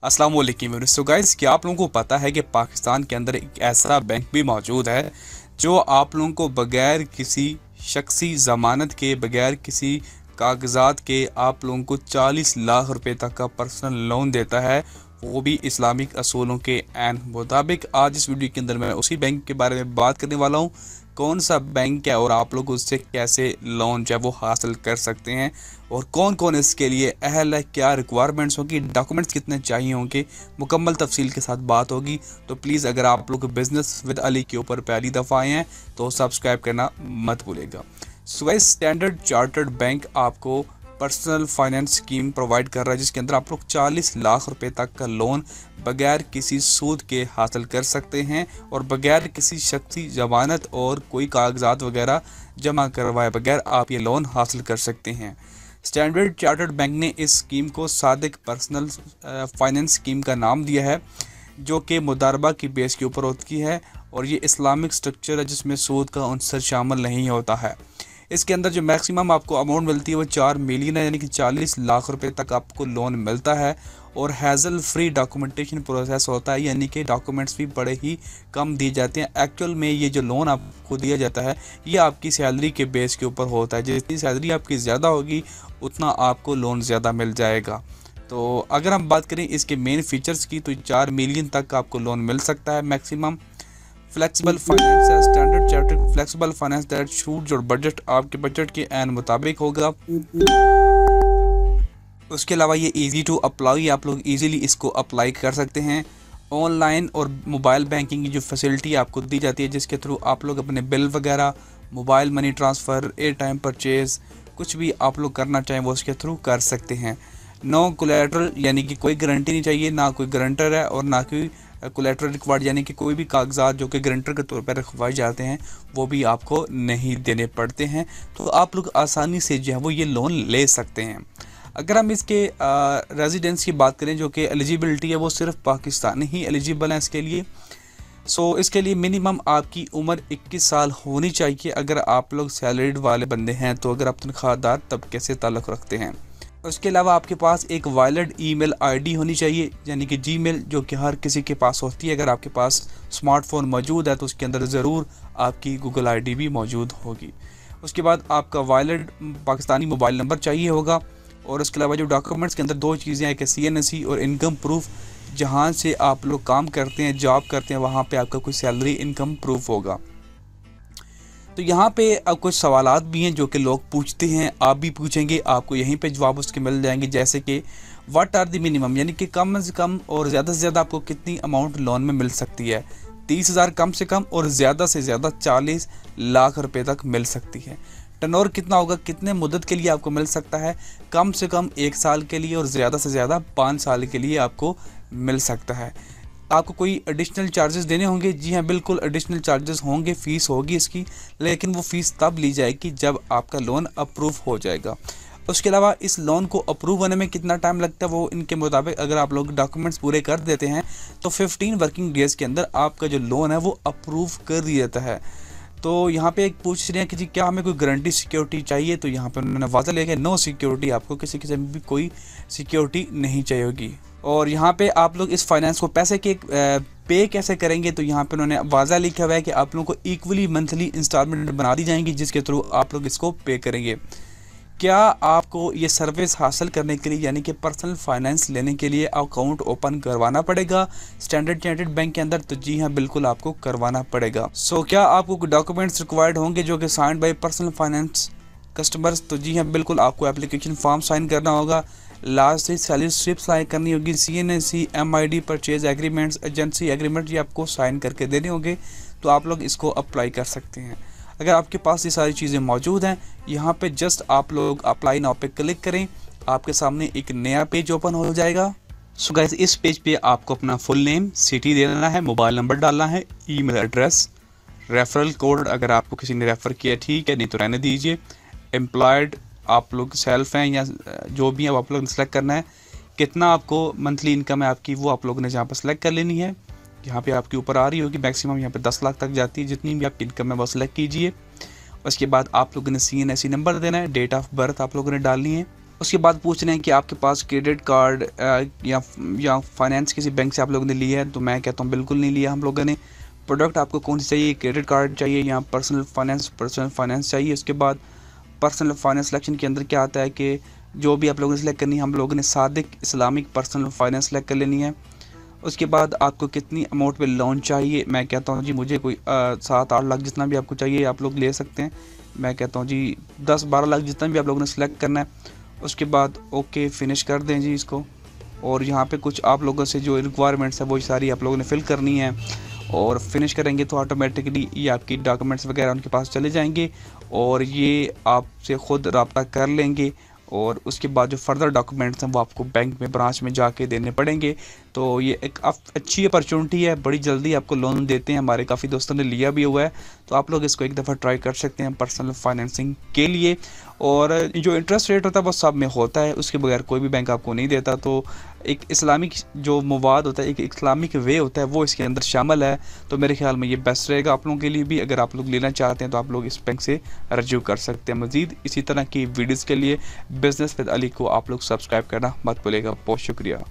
अस्सलाम वालेकुम। So guys, क्या आप लोगों को पता है कि पाकिस्तान के अंदर एक ऐसा बैंक भी मौजूद है जो आप लोगों को बगैर किसी शख्सी ज़मानत के, बगैर किसी कागजात के आप लोगों को 40 लाख रुपए तक का पर्सनल लोन देता है, वो भी इस्लामिक असूलों के ऐन मुताबिक। आज इस वीडियो के अंदर मैं उसी बैंक के बारे में बात करने वाला हूँ, कौन सा बैंक है और आप लोग उससे कैसे लोन जो है वो हासिल कर सकते हैं और कौन कौन इसके लिए अहल है, क्या रिक्वायरमेंट्स होगी, डॉक्यूमेंट्स कितने चाहिए होंगे, मुकम्मल तफसील के साथ बात होगी। तो प्लीज़ अगर आप लोग बिज़नेस विद अली के ऊपर पहली दफ़ा आए हैं तो सब्सक्राइब करना मत भूलिएगा। स्टैंडर्ड चार्टर्ड बैंक आपको पर्सनल फाइनेंस स्कीम प्रोवाइड कर रहा है जिसके अंदर आप लोग 40 लाख रुपए तक का लोन बगैर किसी सूद के हासिल कर सकते हैं और बगैर किसी शख्सी जमानत और कोई कागजात वगैरह जमा करवाए बगैर आप ये लोन हासिल कर सकते हैं। स्टैंडर्ड चार्टर्ड बैंक ने इस स्कीम को सादिक पर्सनल फाइनेंस स्कीम का नाम दिया है, जो कि मुदारबा की बेस के ऊपर होती है और ये इस्लामिक स्ट्रक्चर है जिसमें सूद का अंसर शामिल नहीं होता है। इसके अंदर जो मैक्सिमम आपको अमाउंट मिलती है वो 4 मिलियन है, यानी कि 40 लाख रुपए तक आपको लोन मिलता है और हैज़ल फ्री डॉक्यूमेंटेशन प्रोसेस होता है, यानी कि डॉक्यूमेंट्स भी बड़े ही कम दिए जाते हैं। एक्चुअल में ये जो लोन आपको दिया जाता है ये आपकी सैलरी के बेस के ऊपर होता है, जितनी सैलरी आपकी ज़्यादा होगी उतना आपको लोन ज़्यादा मिल जाएगा। तो अगर हम बात करें इसके मेन फीचर्स की तो 4 मिलियन तक आपको लोन मिल सकता है मैक्सिमम। फ्लेक्सिबल फाइनेंस है, standard chartered flexible finance that shoot और बजट आपके बजट के ऐन मुताबिक होगा। उसके अलावा ये इजी टू अप्लाई, आप लोग इजीली इसको अप्लाई कर सकते हैं। ऑनलाइन और मोबाइल बैंकिंग की जो फैसिलिटी आपको दी जाती है जिसके थ्रू आप लोग अपने बिल वगैरह, mobile money transfer, air time purchase, कुछ भी आप लोग करना चाहें वो उसके थ्रू कर सकते हैं। नो कोलैटरल, यानी कि कोई गारंटी नहीं चाहिए, ना कोई गारंटर है और ना कोई कोलैटरल रिक्वायर्ड, यानी कि कोई भी कागजात जो कि गारंटर के तौर पर रखवाए जाते हैं वो भी आपको नहीं देने पड़ते हैं। तो आप लोग आसानी से जो है वो ये लोन ले सकते हैं। अगर हम इसके रेजिडेंस की बात करें, जो कि एलिजिबिलिटी है वो सिर्फ पाकिस्तानी ही एलिजिबल है इसके लिए। इसके लिए मिनिमम आपकी उम्र 21 साल होनी चाहिए अगर आप लोग सैलरीड वाले बंदे हैं, तो अगर आप तनख्वाहदार तबके से ताल्लुक़ रखते हैं। उसके अलावा आपके पास एक वैलिड ईमेल आईडी होनी चाहिए, यानी कि जीमेल, जो कि हर किसी के पास होती है। अगर आपके पास स्मार्टफोन मौजूद है तो उसके अंदर ज़रूर आपकी गूगल आईडी भी मौजूद होगी। उसके बाद आपका वैलिड पाकिस्तानी मोबाइल नंबर चाहिए होगा और उसके अलावा जो डॉक्यूमेंट्स के अंदर 2 चीज़ें हैं कि CNSE और इनकम प्रूफ, जहाँ से आप लोग काम करते हैं, जॉब करते हैं, वहाँ पर आपका कोई सैलरी इनकम प्रूफ होगा। तो यहाँ पे अब कुछ सवालात भी हैं जो कि लोग पूछते हैं, आप भी पूछेंगे, आपको यहीं पे जवाब उसके मिल जाएंगे। जैसे कि व्हाट आर द मिनिमम, यानी कि कम से कम और ज़्यादा से ज़्यादा आपको कितनी अमाउंट लोन में मिल सकती है। 30,000 कम से कम और ज़्यादा से ज़्यादा 40 लाख रुपए तक मिल सकती है। टर्नओवर कितना होगा, कितने मुद्दत के लिए आपको मिल सकता है, कम से कम 1 साल के लिए और ज़्यादा से ज़्यादा 5 साल के लिए आपको मिल सकता है। आपको कोई एडिशनल चार्जेस देने होंगे? जी हाँ, बिल्कुल एडिशनल चार्जेस होंगे, फ़ीस होगी इसकी, लेकिन वो फ़ीस तब ली जाएगी जब आपका लोन अप्रूव हो जाएगा। उसके अलावा इस लोन को अप्रूव होने में कितना टाइम लगता है वो इनके मुताबिक अगर आप लोग डॉक्यूमेंट्स पूरे कर देते हैं तो 15 वर्किंग डेज़ के अंदर आपका जो लोन है वो अप्रूव कर दिया जाता है। तो यहाँ पे एक पूछ रहे हैं कि जी क्या हमें कोई गारंटी सिक्योरिटी चाहिए, तो यहाँ पे उन्होंने वाज़ा लिया कि नो सिक्योरिटी, आपको किसी किस्म भी कोई सिक्योरिटी नहीं चाहिए होगी। और यहाँ पे आप लोग इस फाइनेंस को पैसे के पे कैसे करेंगे, तो यहाँ पे उन्होंने वाज़ा लिखा हुआ है कि आप लोगों को इक्वली मंथली इंस्टॉलमेंट बना दी जाएंगी जिसके थ्रू आप लोग इसको पे करेंगे। क्या आपको ये सर्विस हासिल करने के लिए, यानी कि पर्सनल फाइनेंस लेने के लिए अकाउंट ओपन करवाना पड़ेगा स्टैंडर्ड चार्टर्ड बैंक के अंदर? तो जी हाँ, बिल्कुल आपको करवाना पड़ेगा। क्या आपको डॉक्यूमेंट्स रिक्वायर्ड होंगे जो कि signed by personal finance customers? तो जी हाँ, बिल्कुल आपको एप्लीकेशन फॉर्म साइन करना होगा, लास्ट से सैलरी स्लिप साइन करनी होगी, CNSE, MID, purchase agreements, agency agreement ये आपको साइन करके देने होंगे, तो आप लोग इसको अप्लाई कर सकते हैं। अगर आपके पास ये सारी चीज़ें मौजूद हैं, यहाँ पे जस्ट आप लोग अप्लाई नाउ पे क्लिक करें, आपके सामने एक नया पेज ओपन हो जाएगा। गाइस, इस पेज पे आपको अपना फुल नेम, सिटी देना है, मोबाइल नंबर डालना है, ईमेल एड्रेस, रेफरल कोड अगर आपको किसी ने रेफ़र किया ठीक है, नहीं तो रहने दीजिए। एम्प्लॉयड आप लोग सेल्फ हैं या जो भी है आप लोग सेलेक्ट करना है। कितना आपको मंथली इनकम है आपकी वो आप लोगों ने जहाँ पर सेलेक्ट कर लेनी है। यहाँ पे आपके ऊपर आ रही होगी, मैक्सिमम यहाँ पे 10 लाख तक जाती है, जितनी भी आपकी इनकम है वो सेलेक्ट कीजिए। उसके बाद आप लोगों ने CNSE नंबर देना है, डेट ऑफ बर्थ आप लोगों ने डालनी है। उसके बाद पूछ रहे हैं कि आपके पास क्रेडिट कार्ड या फाइनेंस किसी बैंक से आप लोगों ने लिया है, तो मैं कहता हूँ बिल्कुल नहीं लिया हम लोगों ने। प्रोडक्ट आपको कौन सी चाहिए, क्रेडिट कार्ड चाहिए या पर्सनल फाइनेंस चाहिए। उसके बाद पर्सनल फाइनेंस सिलेक्शन के अंदर क्या आता है कि जो भी आप लोगों ने सेलेक्ट करनी है, हम लोगों ने Sadiq Islamic personal finance select कर लेनी है। उसके बाद आपको कितनी अमाउंट पे लोन चाहिए, मैं कहता हूँ जी मुझे कोई 7-8 लाख जितना भी आपको चाहिए आप लोग ले सकते हैं। मैं कहता हूँ जी 10-12 लाख जितना भी आप लोगों ने सेलेक्ट करना है। उसके बाद ओके फिनिश कर दें जी इसको। और यहाँ पे कुछ आप लोगों से जो रिक्वायरमेंट्स है वो सारी आप लोगों ने फिल करनी है, और फिनिश करेंगे तो ऑटोमेटिकली ये आपकी डॉक्यूमेंट्स वगैरह उनके पास चले जाएंगे और ये आपसे ख़ुद रब्ता कर लेंगे। और उसके बाद जो फर्दर डॉक्यूमेंट्स हैं वो आपको बैंक में ब्रांच में जाके देने पड़ेंगे। तो ये एक अच्छी अपॉर्चुनिटी है, बड़ी जल्दी आपको लोन देते हैं, हमारे काफ़ी दोस्तों ने लिया भी हुआ है। तो आप लोग इसको एक दफ़ा ट्राई कर सकते हैं पर्सनल फाइनेंसिंग के लिए। और जो इंटरेस्ट रेट होता है वो सब में होता है, उसके बगैर कोई भी बैंक आपको नहीं देता। तो एक इस्लामिक जो मवाद होता है, एक इस्लामिक वे होता है, वो इसके अंदर शामिल है। तो मेरे ख्याल में ये बेस्ट रहेगा आप लोगों के लिए भी। अगर आप लोग लेना चाहते हैं तो आप लोग इस बैंक से रज्यू कर सकते हैं। मज़ीद इसी तरह की वीडियोज़ के लिए बिज़नेस विद अली को आप लोग सब्सक्राइब करना मत भूलिएगा। बहुत शुक्रिया।